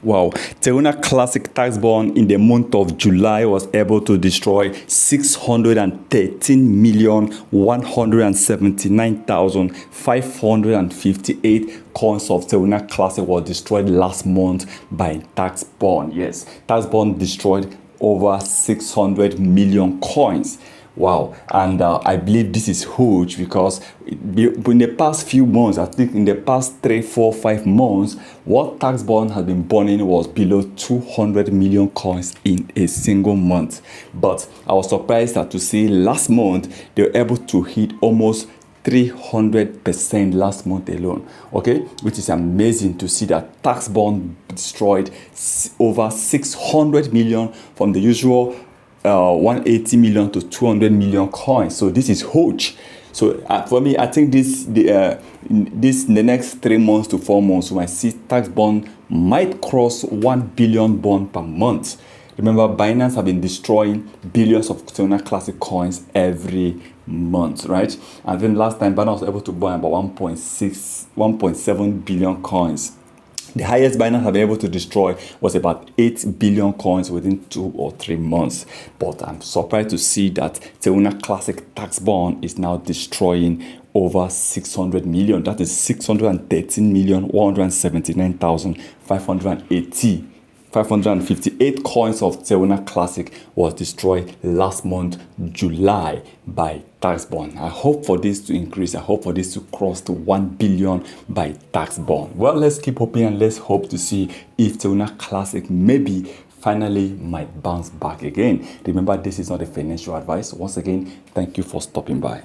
Wow, Teruna Classic tax bond in the month of July was able to destroy 613,179,558 coins of Teruna Classic was destroyed last month by tax bond. Yes, tax bond destroyed over 600 million coins. Wow, and I believe this is huge because in the past few months, I think in the past 3, 4, 5 months, what tax bond has been burning was below 200 million coins in a single month. But I was surprised to see last month they were able to hit almost 300% last month alone, okay, which is amazing to see that tax bond destroyed over 600 million from the usual 180 million to 200 million coins. So this is huge. So for me, I think in the next 3 months to 4 months, we might see tax bond might cross 1 billion bond per month. Remember, Binance have been destroying billions of Teruna Classic coins every month, right? And then last time, Binance was able to burn about 1.7 billion coins. The highest Binance have been able to destroy was about 8 billion coins within 2 or 3 months. But I'm surprised to see that Teruna Classic tax bond is now destroying over 600 million. That is 613,179,558 coins of Teruna Classic was destroyed last month, July, by tax bond. I hope for this to increase. I hope for this to cross to 1 billion by tax bond. Well, let's keep hoping and let's hope to see if Teruna Classic maybe finally might bounce back again. Remember, this is not a financial advice. Once again, thank you for stopping by.